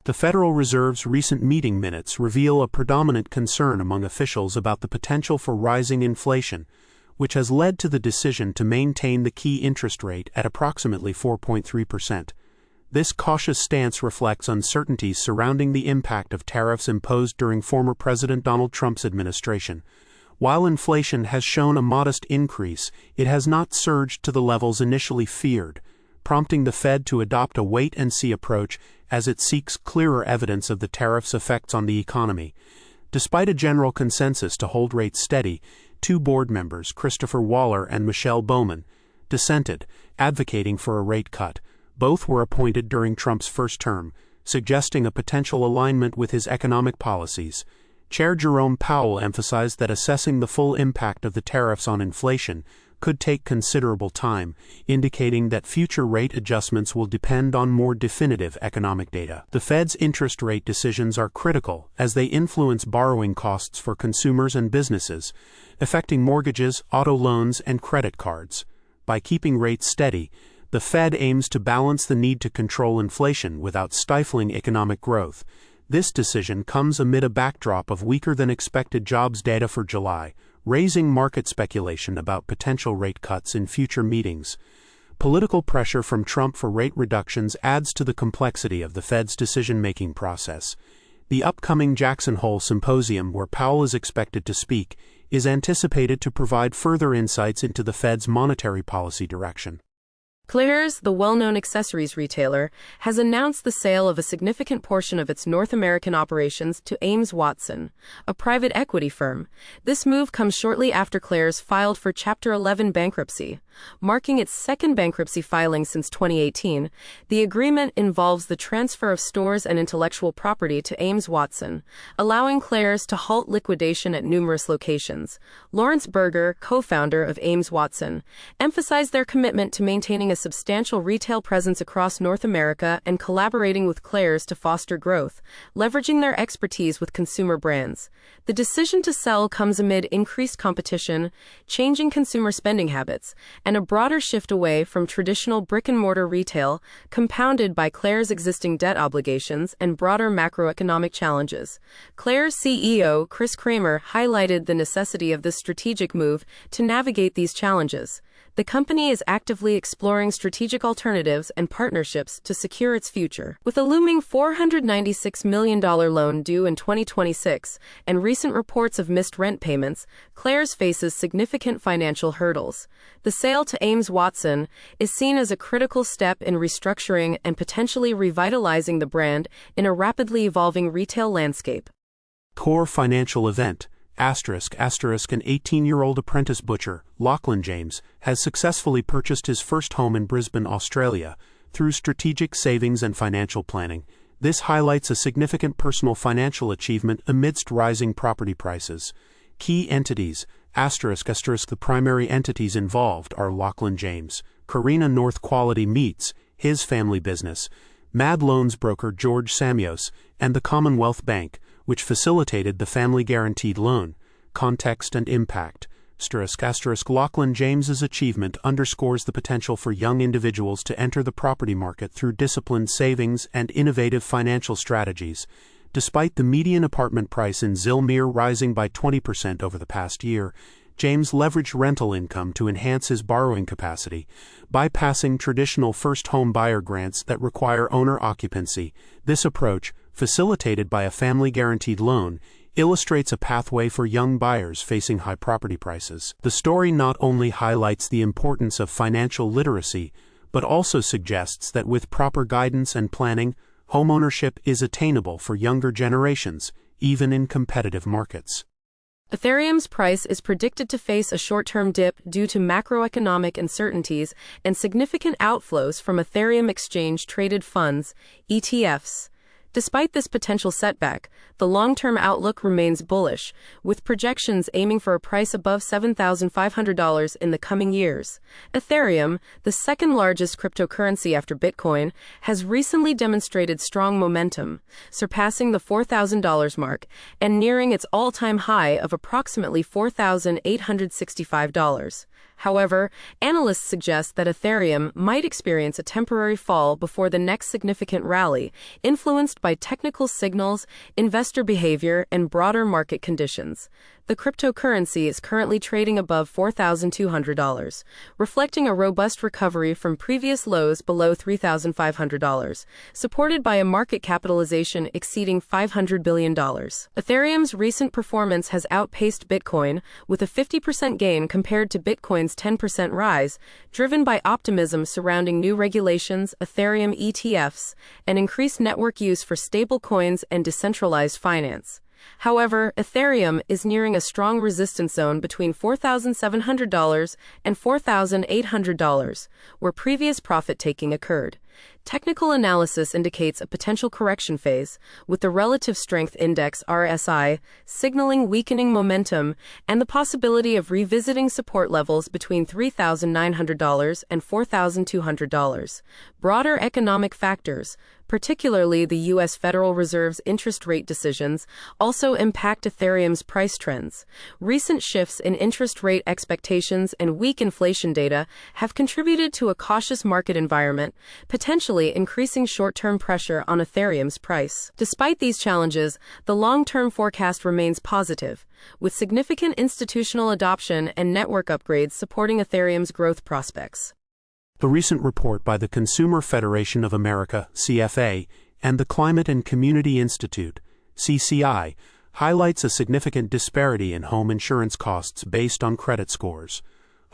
The Federal Reserve's recent meeting minutes reveal a predominant concern among officials about the potential for rising inflation, which has led to the decision to maintain the key interest rate at approximately 4.3%. This cautious stance reflects uncertainties surrounding the impact of tariffs imposed during former President Donald Trump's administration. While inflation has shown a modest increase, it has not surged to the levels initially feared, prompting the Fed to adopt a wait-and-see approach as it seeks clearer evidence of the tariffs' effects on the economy. Despite a general consensus to hold rates steady, two board members, Christopher Waller and Michelle Bowman, dissented, advocating for a rate cut. Both were appointed during Trump's first term, suggesting a potential alignment with his economic policies. Chair Jerome Powell emphasized that assessing the full impact of the tariffs on inflation could take considerable time, indicating that future rate adjustments will depend on more definitive economic data. The Fed's interest rate decisions are critical as they influence borrowing costs for consumers and businesses, affecting mortgages, auto loans, and credit cards. By keeping rates steady, the Fed aims to balance the need to control inflation without stifling economic growth. This decision comes amid a backdrop of weaker-than-expected jobs data for July, raising market speculation about potential rate cuts in future meetings. Political pressure from Trump for rate reductions adds to the complexity of the Fed's decision-making process. The upcoming Jackson Hole Symposium, where Powell is expected to speak, is anticipated to provide further insights into the Fed's monetary policy direction. Claire's, the well-known accessories retailer, has announced the sale of a significant portion of its North American operations to Ames Watson, a private equity firm. This move comes shortly after Claire's filed for Chapter 11 bankruptcy, marking its second bankruptcy filing since 2018. The agreement involves the transfer of stores and intellectual property to Ames Watson, allowing Claire's to halt liquidation at numerous locations. Lawrence Berger, co-founder of Ames Watson, emphasized their commitment to maintaining a substantial retail presence across North America and collaborating with Claire's to foster growth, leveraging their expertise with consumer brands. The decision to sell comes amid increased competition, changing consumer spending habits, and a broader shift away from traditional brick-and-mortar retail, compounded by Claire's existing debt obligations and broader macroeconomic challenges. Claire's CEO, Chris Kramer, highlighted the necessity of this strategic move to navigate these challenges. The company is actively exploring strategic alternatives and partnerships to secure its future. With a looming $496 million loan due in 2026 and recent reports of missed rent payments, Claire's faces significant financial hurdles. The sale to Ames Watson is seen as a critical step in restructuring and potentially revitalizing the brand in a rapidly evolving retail landscape. Core financial event. An 18-year-old apprentice butcher, Lachlan James, has successfully purchased his first home in Brisbane, Australia, through strategic savings and financial planning. This highlights a significant personal financial achievement amidst rising property prices. Key entities, the primary entities involved are Lachlan James, Carina North Quality Meats, his family business, Mad Loans broker George Samios, and the Commonwealth Bank, which facilitated the family guaranteed loan. Context and impact. Lachlan James's achievement underscores the potential for young individuals to enter the property market through disciplined savings and innovative financial strategies. Despite the median apartment price in Zillmere rising by 20% over the past year, James leveraged rental income to enhance his borrowing capacity, bypassing traditional first-home buyer grants that require owner occupancy. This approach, facilitated by a family-guaranteed loan, illustrates a pathway for young buyers facing high property prices. The story not only highlights the importance of financial literacy, but also suggests that with proper guidance and planning, homeownership is attainable for younger generations, even in competitive markets. Ethereum's price is predicted to face a short-term dip due to macroeconomic uncertainties and significant outflows from Ethereum exchange-traded funds, ETFs. Despite this potential setback, the long-term outlook remains bullish, with projections aiming for a price above $7,500 in the coming years. Ethereum, the second-largest cryptocurrency after Bitcoin, has recently demonstrated strong momentum, surpassing the $4,000 mark and nearing its all-time high of approximately $4,865. However, analysts suggest that Ethereum might experience a temporary fall before the next significant rally, influenced by technical signals, investor behavior, and broader market conditions. The cryptocurrency is currently trading above $4,200, reflecting a robust recovery from previous lows below $3,500, supported by a market capitalization exceeding $500 billion. Ethereum's recent performance has outpaced Bitcoin, with a 50% gain compared to Bitcoin's 10% rise, driven by optimism surrounding new regulations, Ethereum ETFs, and increased network use for stablecoins and decentralized finance. However, Ethereum is nearing a strong resistance zone between $4,700 and $4,800, where previous profit-taking occurred. Technical analysis indicates a potential correction phase, with the relative strength index RSI signaling weakening momentum and the possibility of revisiting support levels between $3,900 and $4,200. Broader economic factors, particularly the U.S. Federal Reserve's interest rate decisions, also impact Ethereum's price trends. Recent shifts in interest rate expectations and weak inflation data have contributed to a cautious market environment, potentially increasing short-term pressure on Ethereum's price. Despite these challenges, the long-term forecast remains positive, with significant institutional adoption and network upgrades supporting Ethereum's growth prospects. A recent report by the Consumer Federation of America, CFA, and the Climate and Community Institute, CCI, highlights a significant disparity in home insurance costs based on credit scores.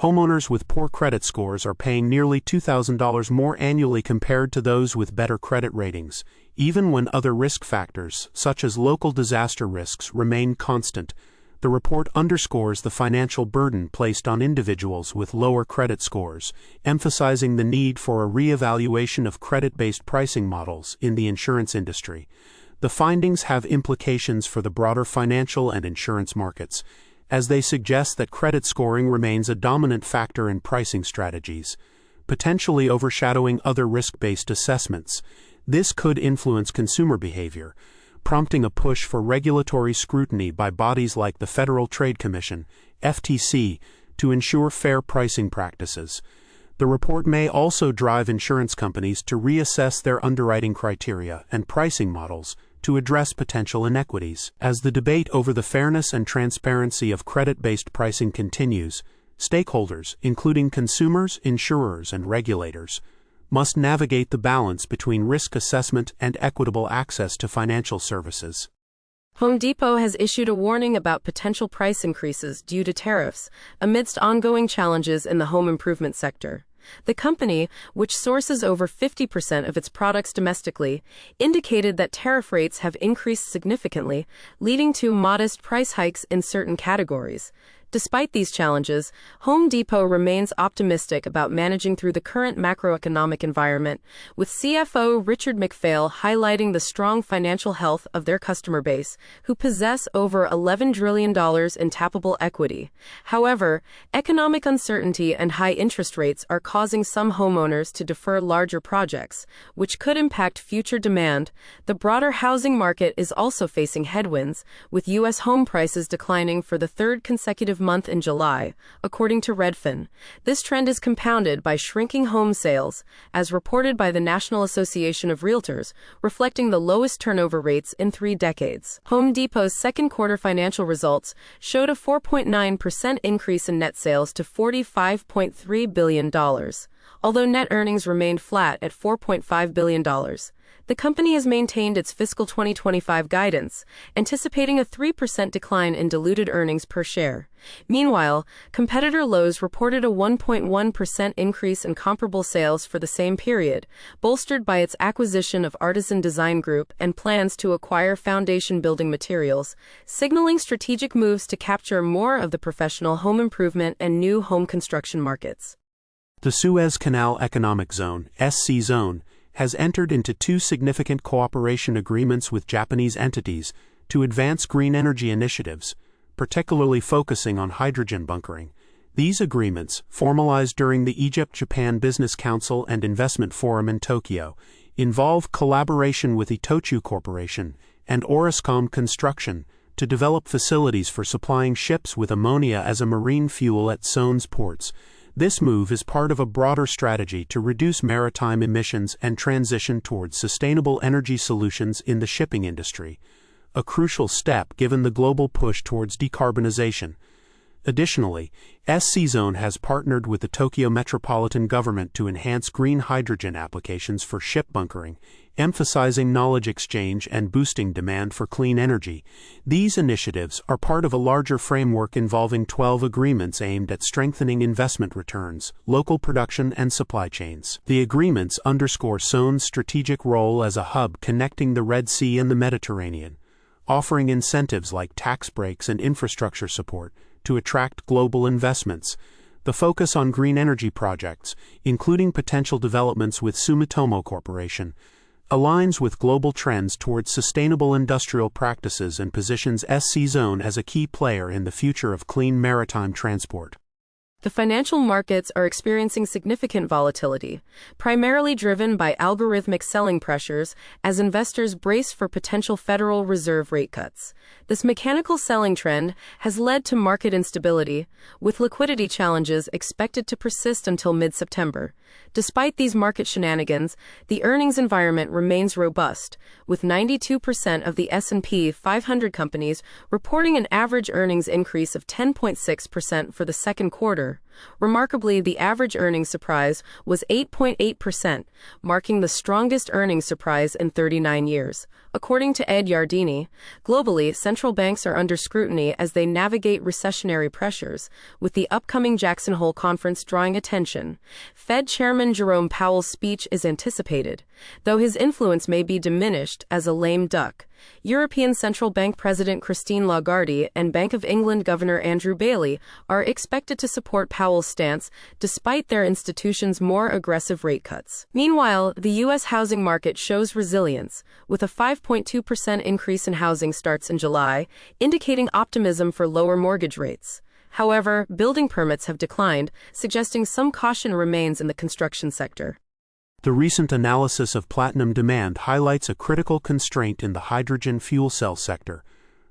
Homeowners with poor credit scores are paying nearly $2,000 more annually compared to those with better credit ratings, even when other risk factors, such as local disaster risks, remain constant. The report underscores the financial burden placed on individuals with lower credit scores, emphasizing the need for a re-evaluation of credit-based pricing models in the insurance industry. The findings have implications for the broader financial and insurance markets, as they suggest that credit scoring remains a dominant factor in pricing strategies, potentially overshadowing other risk-based assessments. This could influence consumer behavior, prompting a push for regulatory scrutiny by bodies like the Federal Trade Commission, FTC, to ensure fair pricing practices. The report may also drive insurance companies to reassess their underwriting criteria and pricing models to address potential inequities. As the debate over the fairness and transparency of credit-based pricing continues, stakeholders, including consumers, insurers, and regulators, must navigate the balance between risk assessment and equitable access to financial services. Home Depot has issued a warning about potential price increases due to tariffs, amidst ongoing challenges in the home improvement sector. The company, which sources over 50% of its products domestically, indicated that tariff rates have increased significantly, leading to modest price hikes in certain categories. Despite these challenges, Home Depot remains optimistic about managing through the current macroeconomic environment, with CFO Richard McPhail highlighting the strong financial health of their customer base, who possess over $11 trillion in tappable equity. However, economic uncertainty and high interest rates are causing some homeowners to defer larger projects, which could impact future demand. The broader housing market is also facing headwinds, with U.S. home prices declining for the third consecutive month in July, according to Redfin. This trend is compounded by shrinking home sales, as reported by the National Association of Realtors, reflecting the lowest turnover rates in 3 decades. Home Depot's second quarter financial results showed a 4.9% increase in net sales to $45.3 billion, although net earnings remained flat at $4.5 billion. The company has maintained its fiscal 2025 guidance, anticipating a 3% decline in diluted earnings per share. Meanwhile, competitor Lowe's reported a 1.1% increase in comparable sales for the same period, bolstered by its acquisition of Artisan Design Group and plans to acquire Foundation Building Materials, signaling strategic moves to capture more of the professional home improvement and new home construction markets. The Suez Canal Economic Zone, SC Zone, has entered into 2 significant cooperation agreements with Japanese entities to advance green energy initiatives, particularly focusing on hydrogen bunkering. These agreements, formalized during the Egypt-Japan Business Council and Investment Forum in Tokyo, involve collaboration with Itochu Corporation and Orascom Construction to develop facilities for supplying ships with ammonia as a marine fuel at Sone's ports. This move is part of a broader strategy to reduce maritime emissions and transition towards sustainable energy solutions in the shipping industry, a crucial step given the global push towards decarbonization. Additionally, SC Zone has partnered with the Tokyo Metropolitan Government to enhance green hydrogen applications for ship bunkering, emphasizing knowledge exchange and boosting demand for clean energy. These initiatives are part of a larger framework involving 12 agreements aimed at strengthening investment returns, local production, and supply chains. The agreements underscore Sone's strategic role as a hub connecting the Red Sea and the Mediterranean, offering incentives like tax breaks and infrastructure support to attract global investments. The focus on green energy projects, including potential developments with Sumitomo Corporation, aligns with global trends towards sustainable industrial practices and positions SC Zone as a key player in the future of clean maritime transport. The financial markets are experiencing significant volatility, primarily driven by algorithmic selling pressures as investors brace for potential Federal Reserve rate cuts. This mechanical selling trend has led to market instability, with liquidity challenges expected to persist until mid-September. Despite these market shenanigans, the earnings environment remains robust, with 92% of the S&P 500 companies reporting an average earnings increase of 10.6% for the second quarter. Remarkably, the average earnings surprise was 8.8%, marking the strongest earnings surprise in 39 years. According to Ed Yardeni, globally, central banks are under scrutiny as they navigate recessionary pressures, with the upcoming Jackson Hole conference drawing attention. Fed Chairman Jerome Powell's speech is anticipated, though his influence may be diminished as a lame duck. European Central Bank President Christine Lagarde and Bank of England Governor Andrew Bailey are expected to support Powell's stance despite their institution's more aggressive rate cuts. Meanwhile, the U.S. housing market shows resilience, with a 5.2% increase in housing starts in July, indicating optimism for lower mortgage rates. However, building permits have declined, suggesting some caution remains in the construction sector. The recent analysis of platinum demand highlights a critical constraint in the hydrogen fuel cell sector,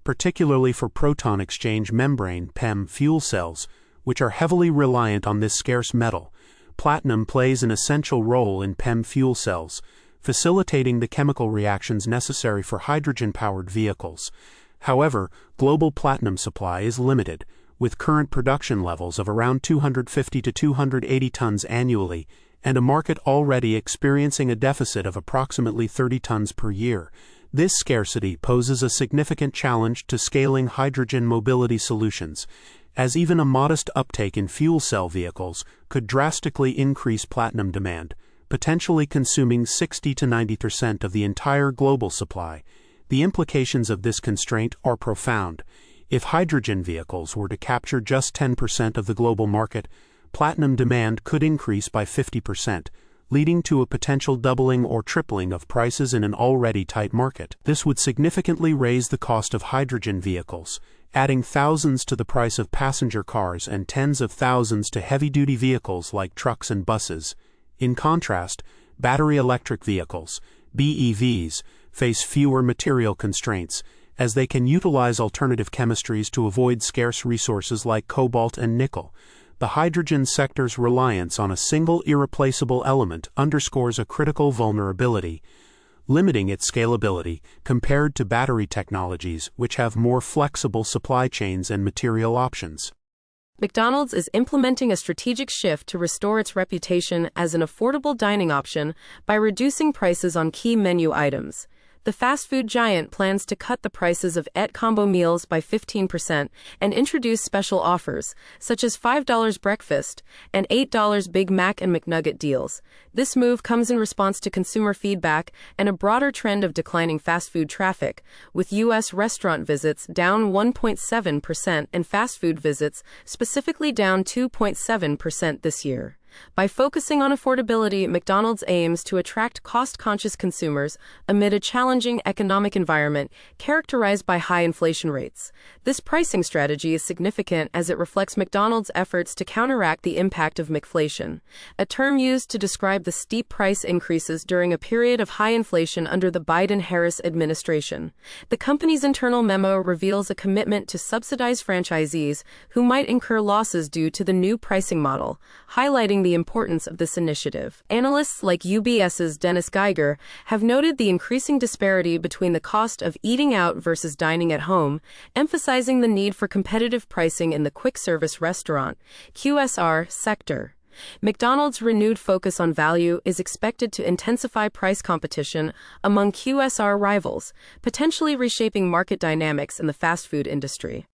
particularly for proton exchange membrane (PEM) fuel cells, which are heavily reliant on this scarce metal. Platinum plays an essential role in PEM fuel cells, facilitating the chemical reactions necessary for hydrogen-powered vehicles. However, global platinum supply is limited, with current production levels of around 250 to 280 tons annually, and a market already experiencing a deficit of approximately 30 tons per year. This scarcity poses a significant challenge to scaling hydrogen mobility solutions, as even a modest uptake in fuel cell vehicles could drastically increase platinum demand, potentially consuming 60 to 90% of the entire global supply. The implications of this constraint are profound. If hydrogen vehicles were to capture just 10% of the global market, platinum demand could increase by 50%, leading to a potential doubling or tripling of prices in an already tight market. This would significantly raise the cost of hydrogen vehicles, adding thousands to the price of passenger cars and tens of thousands to heavy-duty vehicles like trucks and buses. In contrast, battery electric vehicles, BEVs, face fewer material constraints, as they can utilize alternative chemistries to avoid scarce resources like cobalt and nickel. The hydrogen sector's reliance on a single irreplaceable element underscores a critical vulnerability, limiting its scalability compared to battery technologies which have more flexible supply chains and material options. McDonald's is implementing a strategic shift to restore its reputation as an affordable dining option by reducing prices on key menu items. The fast food giant plans to cut the prices of ET combo meals by 15% and introduce special offers, such as $5 breakfast and $8 Big Mac and McNugget deals. This move comes in response to consumer feedback and a broader trend of declining fast food traffic, with U.S. restaurant visits down 1.7% and fast food visits specifically down 2.7% this year. By focusing on affordability, McDonald's aims to attract cost-conscious consumers amid a challenging economic environment characterized by high inflation rates. This pricing strategy is significant as it reflects McDonald's efforts to counteract the impact of McFlation, a term used to describe the steep price increases during a period of high inflation under the Biden-Harris administration. The company's internal memo reveals a commitment to subsidize franchisees who might incur losses due to the new pricing model, highlighting the importance of this initiative. Analysts like UBS's Dennis Geiger have noted the increasing disparity between the cost of eating out versus dining at home, emphasizing the need for competitive pricing in the quick-service restaurant (QSR) sector. McDonald's renewed focus on value is expected to intensify price competition among QSR rivals, potentially reshaping market dynamics in the fast food industry.